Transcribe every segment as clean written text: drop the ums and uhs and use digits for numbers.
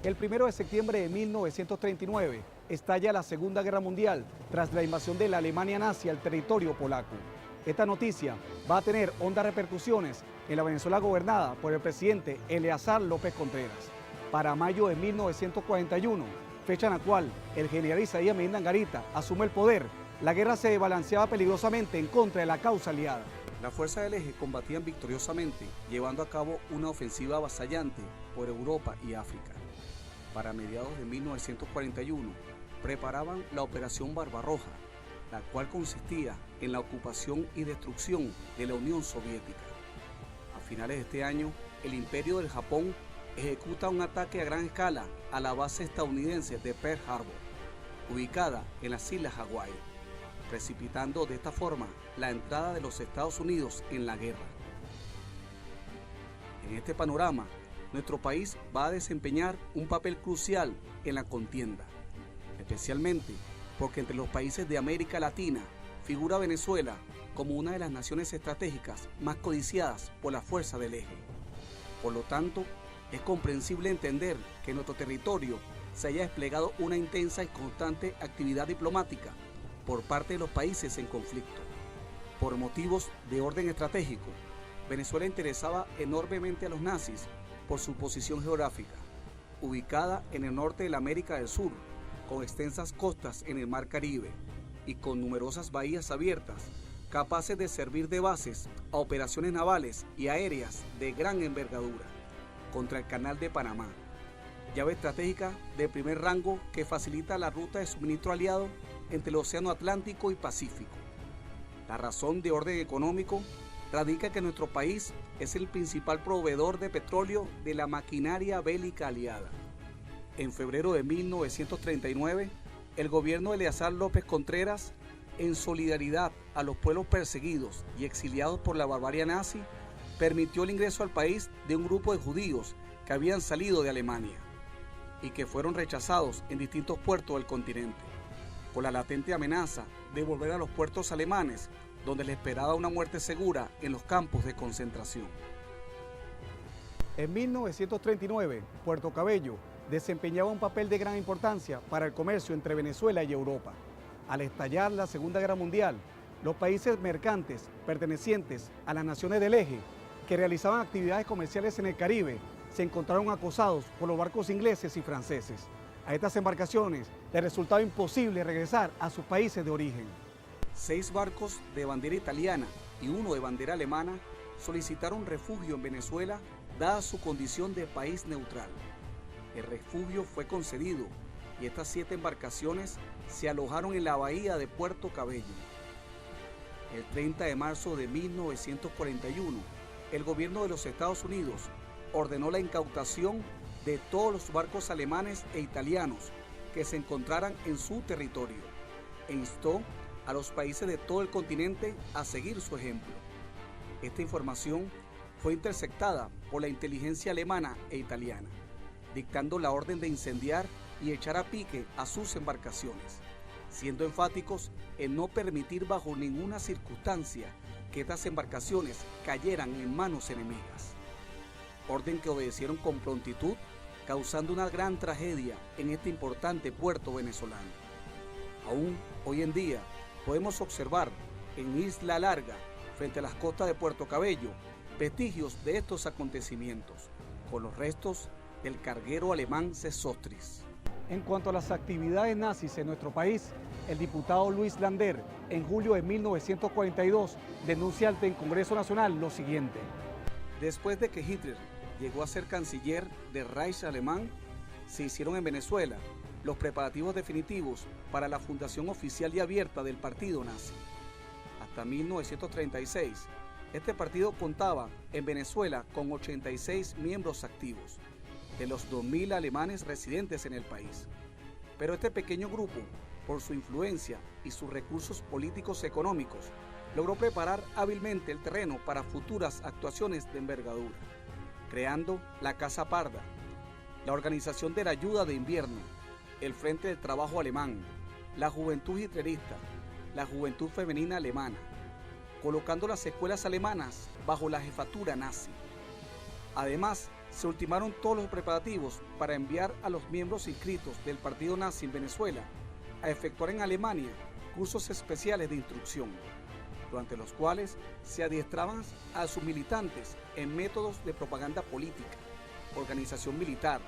El 1 de septiembre de 1939 estalla la Segunda Guerra Mundial tras la invasión de la Alemania nazi al territorio polaco. Esta noticia va a tener hondas repercusiones en la Venezuela gobernada por el presidente Eleazar López Contreras. Para mayo de 1941, fecha en la cual el general Isaías Medina Angarita asume el poder, la guerra se balanceaba peligrosamente en contra de la causa aliada. Las fuerzas del eje combatían victoriosamente, llevando a cabo una ofensiva avasallante por Europa y África. Para mediados de 1941, preparaban la Operación Barbarroja, la cual consistía en la ocupación y destrucción de la Unión Soviética. A finales de este año, el Imperio del Japón ejecuta un ataque a gran escala a la base estadounidense de Pearl Harbor, ubicada en las Islas Hawái, precipitando de esta forma la entrada de los Estados Unidos en la guerra. En este panorama, nuestro país va a desempeñar un papel crucial en la contienda, especialmente porque entre los países de América Latina figura Venezuela como una de las naciones estratégicas más codiciadas por la fuerza del eje. Por lo tanto, es comprensible entender que en nuestro territorio se haya desplegado una intensa y constante actividad diplomática por parte de los países en conflicto. Por motivos de orden estratégico, Venezuela interesaba enormemente a los nazis por su posición geográfica, ubicada en el norte de la América del Sur, con extensas costas en el Mar Caribe y con numerosas bahías abiertas, capaces de servir de bases a operaciones navales y aéreas de gran envergadura contra el Canal de Panamá, llave estratégica de primer rango que facilita la ruta de suministro aliado entre el Océano Atlántico y Pacífico. La razón de orden económico radica que nuestro país es el principal proveedor de petróleo de la maquinaria bélica aliada. En febrero de 1939, el gobierno de Eleazar López Contreras, en solidaridad a los pueblos perseguidos y exiliados por la barbarie nazi, permitió el ingreso al país de un grupo de judíos que habían salido de Alemania y que fueron rechazados en distintos puertos del continente, con la latente amenaza de volver a los puertos alemanes, donde les esperaba una muerte segura en los campos de concentración. En 1939, Puerto Cabello desempeñaba un papel de gran importancia para el comercio entre Venezuela y Europa. Al estallar la Segunda Guerra Mundial, los países mercantes pertenecientes a las naciones del eje, que realizaban actividades comerciales en el Caribe, se encontraron acosados por los barcos ingleses y franceses. A estas embarcaciones les resultaba imposible regresar a sus países de origen. 6 barcos de bandera italiana y uno de bandera alemana solicitaron refugio en Venezuela dada su condición de país neutral. El refugio fue concedido y estas 7 embarcaciones se alojaron en la bahía de Puerto Cabello. El 30 de marzo de 1941, el gobierno de los Estados Unidos ordenó la incautación de todos los barcos alemanes e italianos que se encontraran en su territorio e instó a los países de todo el continente a seguir su ejemplo. Esta información fue interceptada por la inteligencia alemana e italiana, dictando la orden de incendiar y echar a pique a sus embarcaciones, siendo enfáticos en no permitir bajo ninguna circunstancia que estas embarcaciones cayeran en manos enemigas. Orden que obedecieron con prontitud, causando una gran tragedia en este importante puerto venezolano. Aún hoy en día podemos observar en Isla Larga, frente a las costas de Puerto Cabello, vestigios de estos acontecimientos, con los restos del carguero alemán Sesostris. En cuanto a las actividades nazis en nuestro país, el diputado Luis Lander, en julio de 1942, denuncia ante el Congreso Nacional lo siguiente. Después de que Hitler llegó a ser canciller del Reich alemán, se hicieron en Venezuela los preparativos definitivos para la fundación oficial y abierta del partido nazi. Hasta 1936, este partido contaba en Venezuela con 86 miembros activos, de los 2.000 alemanes residentes en el país. Pero este pequeño grupo, por su influencia y sus recursos políticos económicos, logró preparar hábilmente el terreno para futuras actuaciones de envergadura, creando la Casa Parda, la Organización de la Ayuda de Invierno, el Frente del Trabajo Alemán, la Juventud Hitlerista, la Juventud Femenina Alemana, colocando las escuelas alemanas bajo la jefatura nazi. Además, se ultimaron todos los preparativos para enviar a los miembros inscritos del partido nazi en Venezuela a efectuar en Alemania cursos especiales de instrucción, durante los cuales se adiestraban a sus militantes en métodos de propaganda política, organización militar,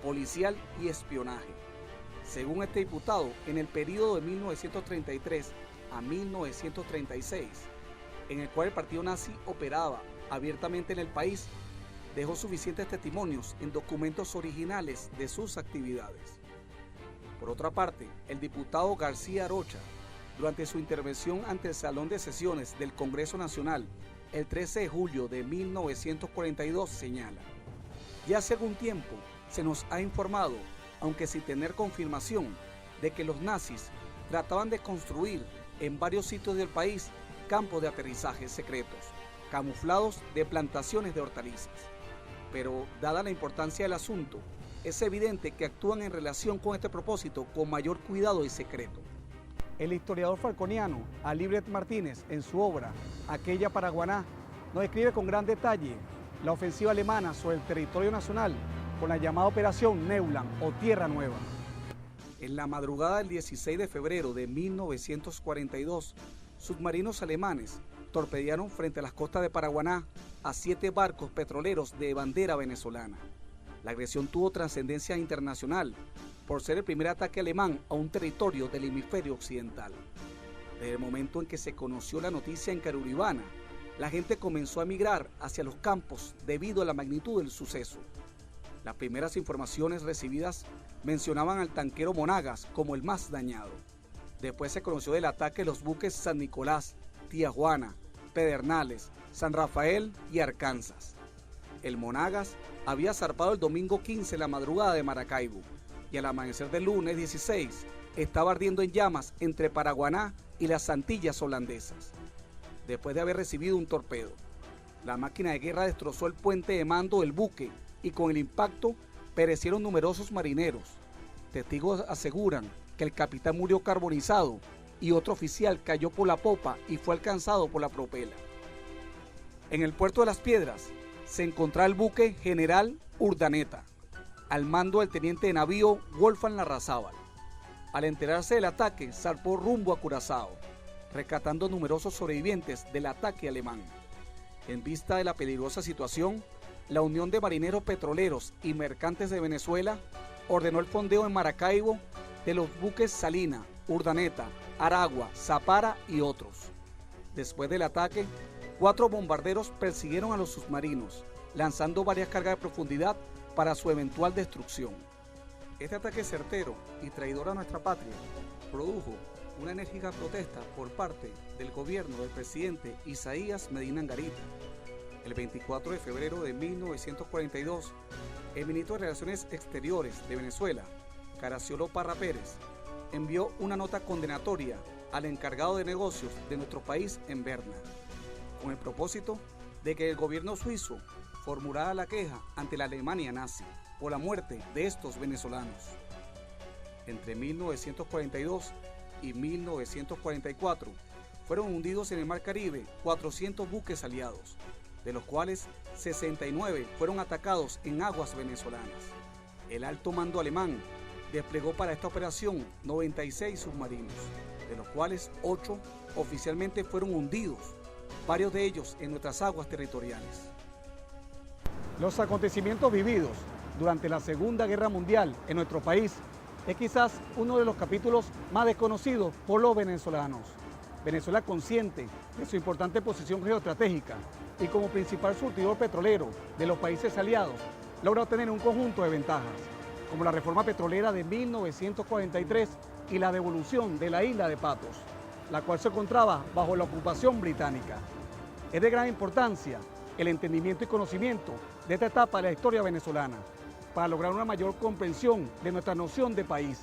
policial y espionaje. Según este diputado, en el periodo de 1933 a 1936, en el cual el partido nazi operaba abiertamente en el país, dejó suficientes testimonios en documentos originales de sus actividades. Por otra parte, el diputado García Arocha, durante su intervención ante el Salón de Sesiones del Congreso Nacional el 13 de julio de 1942, señala: ya hace algún tiempo se nos ha informado, aunque sin tener confirmación, de que los nazis trataban de construir en varios sitios del país campos de aterrizaje secretos, camuflados de plantaciones de hortalizas. Pero, dada la importancia del asunto, es evidente que actúan en relación con este propósito con mayor cuidado y secreto. El historiador falconiano Alibert Martínez, en su obra Aquella Paraguaná, nos describe con gran detalle la ofensiva alemana sobre el territorio nacional con la llamada Operación Neuland o Tierra Nueva. En la madrugada del 16 de febrero de 1942, submarinos alemanes torpedearon frente a las costas de Paraguaná a 7 barcos petroleros de bandera venezolana. La agresión tuvo trascendencia internacional por ser el primer ataque alemán a un territorio del hemisferio occidental. Desde el momento en que se conoció la noticia en Caruribana, la gente comenzó a migrar hacia los campos debido a la magnitud del suceso. Las primeras informaciones recibidas mencionaban al tanquero Monagas como el más dañado. Después se conoció del ataque de los buques San Nicolás, Tía Juana, Pedernales, San Rafael y Arkansas. El Monagas había zarpado el domingo 15 en la madrugada de Maracaibo y al amanecer del lunes 16 estaba ardiendo en llamas entre Paraguaná y las Antillas holandesas. Después de haber recibido un torpedo, la máquina de guerra destrozó el puente de mando del buque y con el impacto perecieron numerosos marineros. Testigos aseguran que el capitán murió carbonizado y otro oficial cayó por la popa y fue alcanzado por la propela. En el puerto de Las Piedras se encontraba el buque General Urdaneta, al mando del teniente de navío Wolfgang Larrazábal. Al enterarse del ataque, zarpó rumbo a Curazao, rescatando numerosos sobrevivientes del ataque alemán. En vista de la peligrosa situación, la Unión de Marineros Petroleros y Mercantes de Venezuela ordenó el fondeo en Maracaibo de los buques Salina, Urdaneta, Aragua, Zapara y otros. Después del ataque, 4 bombarderos persiguieron a los submarinos, lanzando varias cargas de profundidad para su eventual destrucción. Este ataque certero y traidor a nuestra patria produjo una enérgica protesta por parte del gobierno del presidente Isaías Medina Angarita. El 24 de febrero de 1942, el ministro de Relaciones Exteriores de Venezuela, Caraciolo Parra Pérez, envió una nota condenatoria al encargado de negocios de nuestro país en Berna, con el propósito de que el gobierno suizo formulara la queja ante la Alemania nazi por la muerte de estos venezolanos. Entre 1942 y 1944 fueron hundidos en el Mar Caribe 400 buques aliados, de los cuales 69 fueron atacados en aguas venezolanas. El alto mando alemán desplegó para esta operación 96 submarinos, de los cuales 8 oficialmente fueron hundidos, varios de ellos en nuestras aguas territoriales. Los acontecimientos vividos durante la Segunda Guerra Mundial en nuestro país es quizás uno de los capítulos más desconocidos por los venezolanos. Venezuela, consciente de su importante posición geoestratégica y como principal surtidor petrolero de los países aliados, logra obtener un conjunto de ventajas, como la reforma petrolera de 1943 y la devolución de la isla de Patos, la cual se encontraba bajo la ocupación británica. Es de gran importancia el entendimiento y conocimiento de esta etapa de la historia venezolana para lograr una mayor comprensión de nuestra noción de país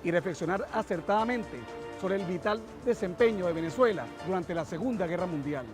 y reflexionar acertadamente sobre el vital desempeño de Venezuela durante la Segunda Guerra Mundial.